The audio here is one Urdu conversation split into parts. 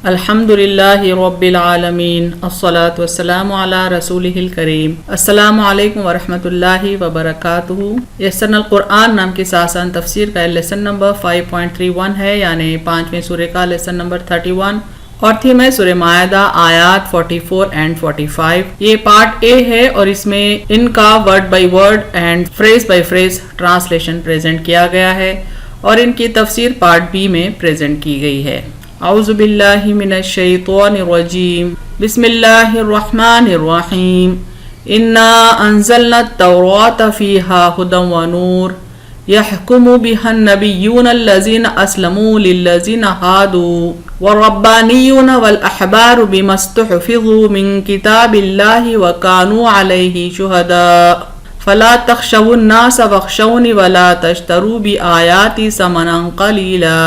الحمدللہ رب العالمین الصلاۃ والسلام علی رسولہ الکریم۔ السلام علیکم ورحمۃ اللہ وبرکاتہ۔ یسرنا القرآن نام کے ساسان تفسیر کا لیسن نمبر 5.31 ہے، یعنی 5ویں سورہ کا لیسن نمبر 31 اور تھیم ہے سورہ مائدہ آیات 44 اینڈ 45۔ یہ پارٹ اے ہے اور اس میں ان کا word by word and phrase by phrase translation present کیا گیا ہے اور ان کی تفسیر پارٹ بی میں پریزنٹ کی گئی ہے۔ اعوذ باللہ من الشیطان الرجیم، بسم اللہ الرحمن الرحیم۔ انا انزلنا التوراۃ فیہا ھدی ونور یحکم بہا النبیون الذین اسلموا للذین ھادوا والربانیون والاحبار بما استحفظوا من کتاب اللہ وکانوا علیہ شہداء فلا تخشوا الناس واخشونی ولا تشتروا بآیاتی ثمنا قلیلا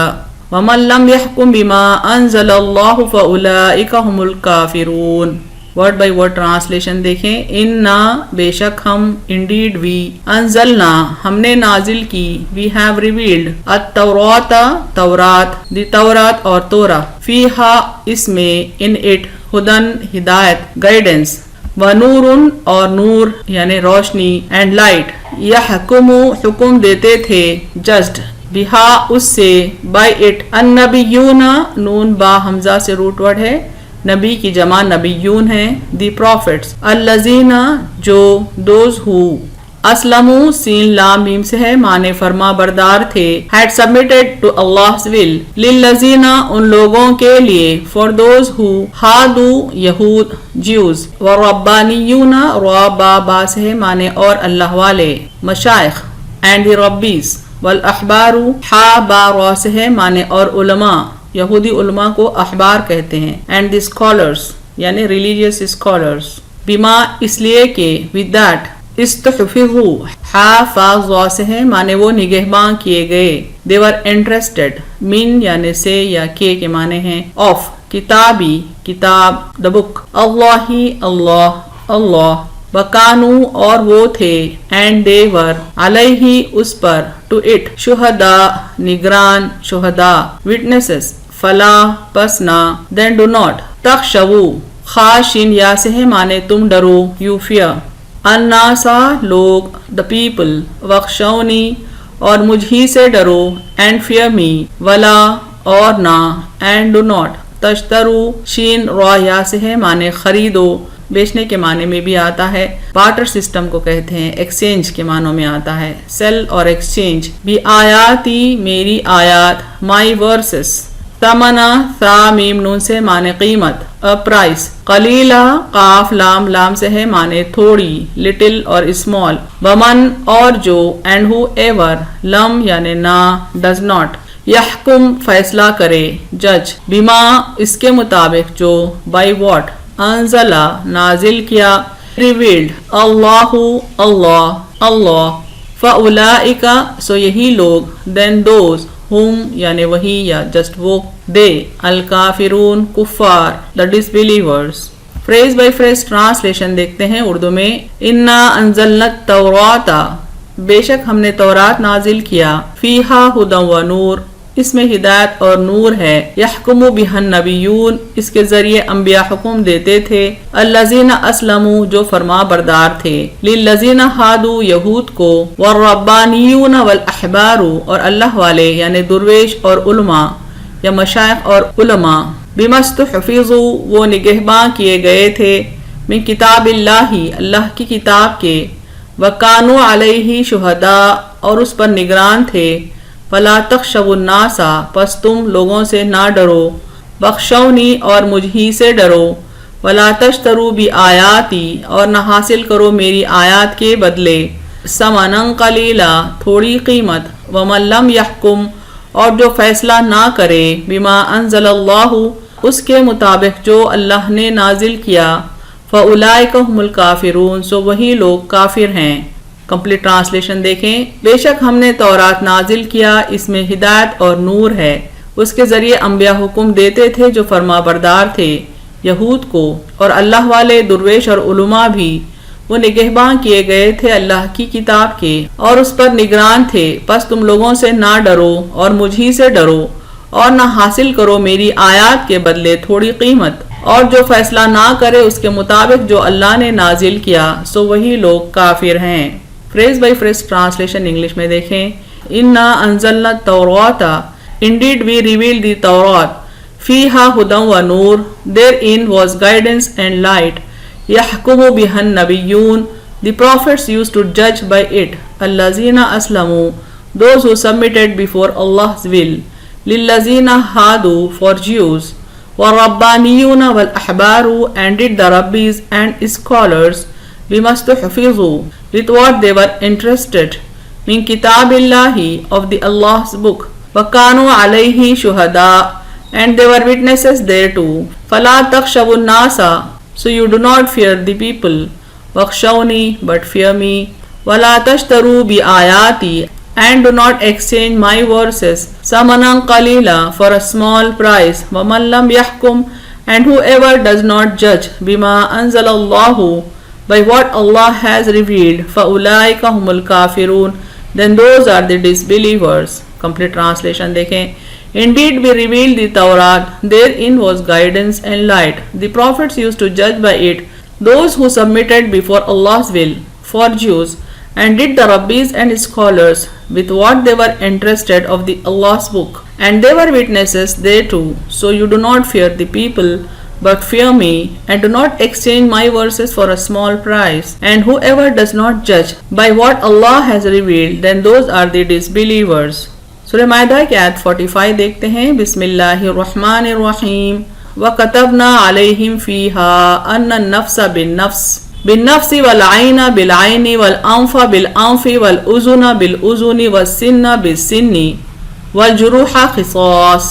وَمَن لَّمْ يَحْكُم بِمَا أَنزَلَ اللَّهُ فَأُولَٰئِكَ هُمُ الْكَافِرُونَ۔ ورڈ بائی ورڈ ٹرانسلیشن دیکھیں۔ اِنَّا بے شک ہم، انڈیڈ وی، انزلنا ہم نے نازل کی، وی ہیو ریویلڈ، التوراۃ تورات، دی تورات اور تورا، فیہا اس میں، ان اٹ، ہدن ہدایت، گائیڈنس، ونور اور نور یعنی روشنی، اینڈ لائٹ، یحکم حکم دیتے تھے، جسٹ بہا اس سے، بائی اٹ، النبیون نون با حمزہ سے روٹ ورڈ ہے، نبی کی جمع نبیون ہیں، دی پروفٹس، الذین جو، دوز ہو، اسلموا سین لام میم سے ہے، معنی فرما بردار تھے، had submitted to Allah's will، للذین ان لوگوں کے لیے، for those who، ہادو یہود، جیوز، وربانیون ربا با سے ہے، معنی اور اللہ والے، مشائخ، اینڈ دی ربیز، والاحبار حا با را سے ہے، معنی اور علماء، یہودی علماء کو احبار کہتے ہیں، اینڈ دی اسکالرس یعنی ریلیجیس اسکالرس، بما اس لیے کہ، with that، استحفظوا حا فا ضا سے ہے، معنی وہ نگہباں کیے گئے، they were interested، من یعنی سے یا کے معنی ہیں، of کتابی کتاب، the book، اللہ اللہ اللہ، وکانو اور وہ تھے، اینڈ دے ور علیہ اس پر، ٹو اٹ شہداء نگران، شہداء وٹنسز، فلا پس نہ، دین ڈو ناٹ، تخشوا خاشین یا سے ہے، مانے تم ڈرو، یو فیئر، الناسا لوگ، دا پیپل، وخشونی اور مجھ ہی سے ڈرو، اینڈ فیئر می، ولا اور نہ، اینڈ ڈو ناٹ، تشترو شین را یا سے ہے، مانے خریدو، بیچنے کے معنی میں بھی آتا ہے، بارٹر سسٹم کو کہتے ہیں، ایکسچینج کے معنوں میں آتا ہے، سیل اور ایکسچینج، بھی آیاتی میری آیات، مائی ورسز، تمنا ثا میم نون سے معنی قیمت، پرائس، قلیلہ قاف لام لام سے ہے، معنی تھوڑی، لٹل اور اسمال، ومن اور جو، اینڈ ہو ایور، لم یعنی نہ، ڈز ناٹ، یحکم فیصلہ کرے، جج، بما اس کے مطابق جو، بائی واٹ، انزلہ نازل کیا، ریویلڈ، اللہ اللہ اللہ، فاولئک سو یہی لوگ، دین دوز ہم یعنی وہی یا جسٹ وہ، دے، الکافرون کفار، the disbelievers۔ Phrase by phrase translation دیکھتے ہیں اردو میں۔ انا انزلنا التوراۃ بے شک ہم نے تورات نازل کیا، فیہا ھدی ونور اس میں ہدایت اور نور ہے، یحکم بہا النبیون اس کے ذریعے انبیاء حکم دیتے تھے، الذین اسلموا جو فرما بردار تھے، للذین ھادوا یہود کو، والربانیون والاحبار اور اللہ والے یعنی درویش اور علماء یا مشائخ اور علماء، بما استحفظوا وہ نگہباں کیے گئے تھے، من کتاب اللہ اللہ کی کتاب کے، وکانوا علیہ شہداء اور اس پر نگران تھے، فلا تخشوا الناس پس تم لوگوں سے نہ ڈرو، بخشونی اور مجھ ہی سے ڈرو، ولا تشتروا بآیاتی اور نہ حاصل کرو میری آیات کے بدلے، ثمنا قلیلا تھوڑی قیمت، ومن لم یحکم اور جو فیصلہ نہ کرے، بما انزل اللہ اس کے مطابق جو اللہ نے نازل کیا، فاولئک ھم الکافرون سو وہی لوگ کافر ہیں۔ کمپلیٹ ٹرانسلیشن دیکھیں۔ بے شک ہم نے تورات نازل کیا، اس میں ہدایت اور نور ہے، اس کے ذریعے انبیاء حکم دیتے تھے جو فرما بردار تھے یہود کو، اور اللہ والے درویش اور علماء بھی، وہ نگہباں کیے گئے تھے اللہ کی کتاب کے اور اس پر نگران تھے، پس تم لوگوں سے نہ ڈرو اور مجھ ہی سے ڈرو، اور نہ حاصل کرو میری آیات کے بدلے تھوڑی قیمت، اور جو فیصلہ نہ کرے اس کے مطابق جو اللہ نے نازل کیا سو وہی لوگ کافر ہیں۔ Phrase by phrase translation English میں دیکھیں۔ اِنَّا أَنزَلْنَا التَّوْرَاةَ Indeed we revealed the Tawrat. فِيهَا هُدًى وَنُورٌ Therein was guidance and light. يَحْكُمُ بِهَا النَّبِيُّونَ The prophets used to judge by it. الَّذِينَ أَسْلَمُوا Those who submitted before Allah's will. لِلَّذِينَ هَادُوا For Jews. وَالرَّبَّانِيُّونَ وَالْأَحْبَارُ And did the rabbis and scholars بِمَا اسْتُحْفِظُوا With what they were interested. مِنْ كِتَابِ اللَّهِ Of the Allah's book. وَكَانُوا عَلَيْهِ شُهَدَاءَ And they were witnesses thereto. فَلَا تَخْشَوُا النَّاسَ So you do not fear the people. وَخْشَوْنِي But fear me. وَلَا تَشْتَرُوا بِآيَاتِي And do not exchange my verses ثَمَنًا قَلِيلًا For a small price. وَمَنْ لَمْ يَحْكُمْ And whoever does not judge بِمَا أَنزَلَ اللَّهُ By what Allah has revealed فَأُولَٰئِكَ هُمُ الْكَافِرُونَ Then those are the disbelievers. Complete translation دیکھیں۔ Indeed we revealed the Tawrat. Therein was guidance and light. The prophets used to judge by it those who submitted before Allah's will. For Jews. And did the rabbis and scholars with what they were interested of the Allah's book. And they were witnesses thereto. So you do not fear the people, but fear me, and do not exchange my verses for a small price. And whoever does not judge by what Allah has revealed, then those are the disbelievers. سورہ مائدہ کی آیت 45 دیکھتے ہیں۔ بسم اللہ الرحمن الرحیم وَكَتَبْنَا عَلَيْهِمْ فِيهَا أَنَّ النَّفْسَ بِالنَّفْسِ وَالْعَيْنَ بِالْعَيْنِ وَالْأَنْفَ بِالْأَنْفِ وَالْأُذُنَ بِالْأُذُنِ وَالسِّنَّ بِالسِّنِّ وَالْجُرُوحَ قِصَاصٌ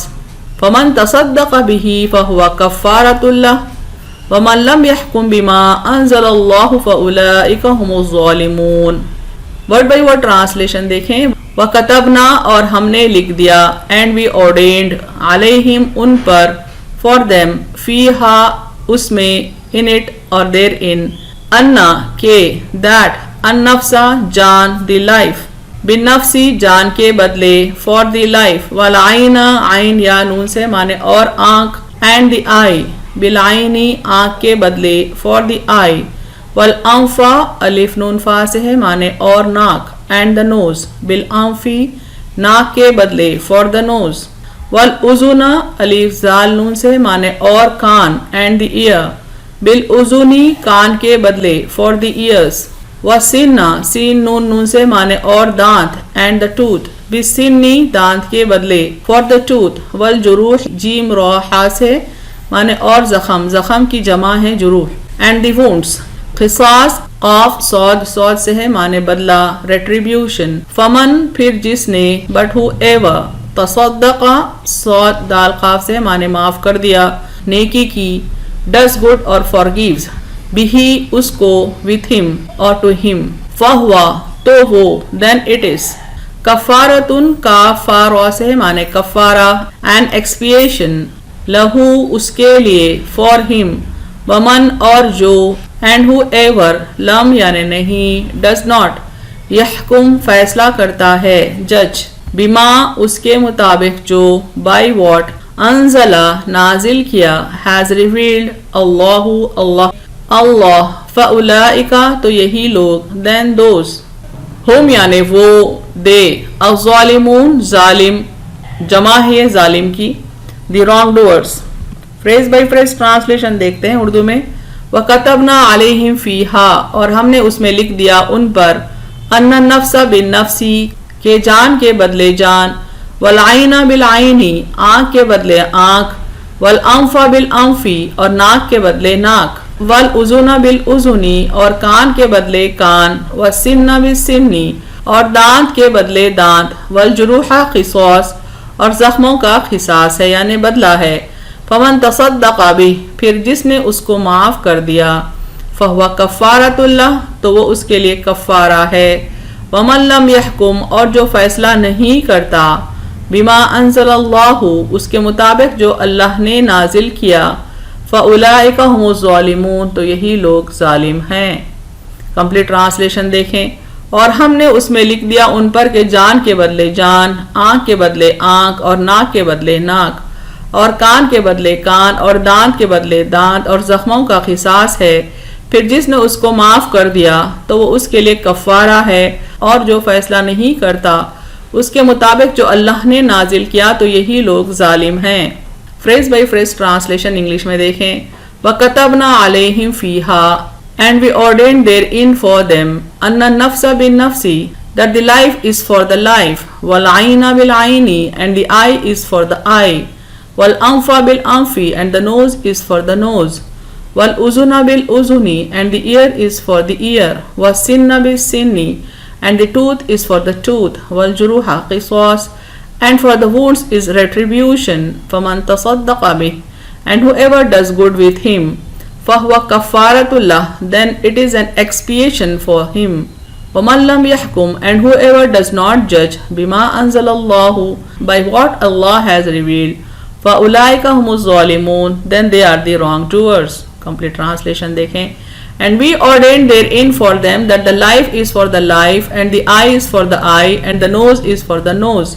فَمَنْ تَصَدَّقَ بِهِ فَهُوَ كَفَّارَةٌ لَهُ وَمَنْ لَمْ يَحْكُمْ بِمَا أَنزَلَ اللَّهُ فَأُولَئِكَ هُمُ الظَّالِمُونَ۔ ورڈ بائی ورڈ ٹرانسلیشن دیکھیں۔ وَكَتَبْنَا اور ہم نے لکھ دیا and we ordained علیہم ان پر for them فیہا اس میں in it اور therein انا کہ that النفسا جان the life بالنفسی جان کے بدلے for the life والعین عین یا نون سے مانے اور آنکھ and the eye بالعینی آنکھ کے بدلے for the eye والانفا الف نون فا سے ہے مانے اور ناک and the nose بالانفی ناک کے بدلے for the nose والاذن الف زال نون سے مانے اور کان and the ear بالاذنی کان کے بدلے for the ears والسن سین نون نون سے مانے اور دانت and the tooth بالسنی دانت کے بدلے for the tooth والجروح جیم را ہا سے مانے اور زخم زخم کی جمع ہے جروح and the wounds قصاص قاف صاد سے ہے مانے بدلہ ریٹریبیوشن فمن پھر جس نے بٹ ہو ایور تصدق صاد دال قاف سے مانے معاف کر دیا نیکی کی ڈز گڈ اور فارگیوز بھی اس کو with him اور to him فہوا تو وہ then it is کفارتن کافارہ سے مانے کفارہ an expiation لہو اس کے لیے for him ومن اور جو and whoever لم یعنی نہیں does not یحکم فیصلہ کرتا ہے جج بما اس کے مطابق جو by what انزلہ نازل کیا has revealed اللہ فاولئک تو یہی لوگ then those ہم یعنی وہ they الظالمون ظالم جمع ہے ظالم کی the wrongdoers۔ Phrase by phrase translation دیکھتے ہیں اردو میں۔ وَكَتَبْنَا عَلَيْهِمْ فِيهَا اور ہم نے اس میں لکھ دیا ان پر أَنَّ النَّفْسَ بِالنَّفْسِ کہ جان کے بدلے جان وَالْعَيْنَ بِالْعَيْنِ آنکھ کے بدلے آنکھ وَالْأَنْفَ بِالْأَنْفِ اور ناک کے بدلے ناک وَالْأُذُنَ بِالْأُذُنِ اور کان کے بدلے کان وَالسِّنَّ بِالسِّنِّ اور دانت کے بدلے دانت وَالْجُرُوحَ قِصَاص اور زخموں کا قصاص ہے یعنی بدلہ ہے فمن تصدق بھی پھر جس نے اس کو معاف کر دیا فہو کفارۃ اللہ تو وہ اس کے لیے کفارہ ہے ومن لم یحکم اور جو فیصلہ نہیں کرتا بما انزل اللہ اس کے مطابق جو اللہ نے نازل کیا فاولئک هم الظالمون تو یہی لوگ ظالم ہیں۔ کمپلیٹ ٹرانسلیشن دیکھیں۔ اور ہم نے اس میں لکھ دیا ان پر کہ جان کے بدلے جان، آنکھ کے بدلے آنکھ، اور ناک کے بدلے ناک، اور کان کے بدلے کان، اور دانت کے بدلے دانت، اور زخموں کا قصاص ہے۔ پھر جس نے اس کو معاف کر دیا تو وہ اس کے لیے کفارہ ہے، اور جو فیصلہ نہیں کرتا اس کے مطابق جو اللہ نے نازل کیا تو یہی لوگ ظالم ہیں۔ Phrase by phrase translation English میں دیکھیں۔ وَكَتَبْنَا عَلَيْهِمْ فِيهَا And we ordained therein for them أَنَّ النَّفْسَ بِالنَّفْسِ that the life is for the life وَالْعَيْنَ بِالْعَيْنِ and the eye is for the eye وَالْأَنْفَ بِالْأَنْفِ and the nose is for the nose وَالْأُذُنَ بِالْأُذُنِ and the ear is for the ear وَالسِّنَّ بِالسِّنِّ and the tooth is for the tooth وَالْجُرُوحَ قِصَاص and for the wounds is retribution فَمَنْ تَصَدَّقَ بِهِ and whoever does good with him فَهُوَ كَفَّارَةٌ لَهُ then it is an expiation for him وَمَنْ لَمْ يَحْكُمْ and whoever does not judge بِمَا أَنزَلَ اللَّهُ by what Allah has revealed فَأُولَئِكَ هُمُ الظَّالِمُونَ then they are the wrongdoers۔ Complete translation دیکھیں۔ And we ordained therein for them that the life is for the life and the eye is for the eye and the nose is for the nose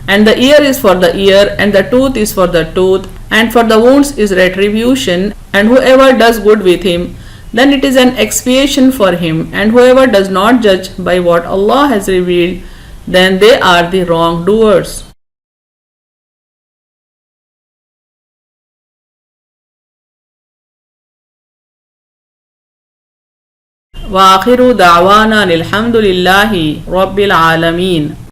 and the ear is for the ear and the tooth is for the tooth and for the wounds is retribution and whoever does good with him then it is an expiation for him and whoever does not judge by what Allah has revealed then they are the wrongdoers۔ وآخر دعوانا الحمد للہ رب العالمین۔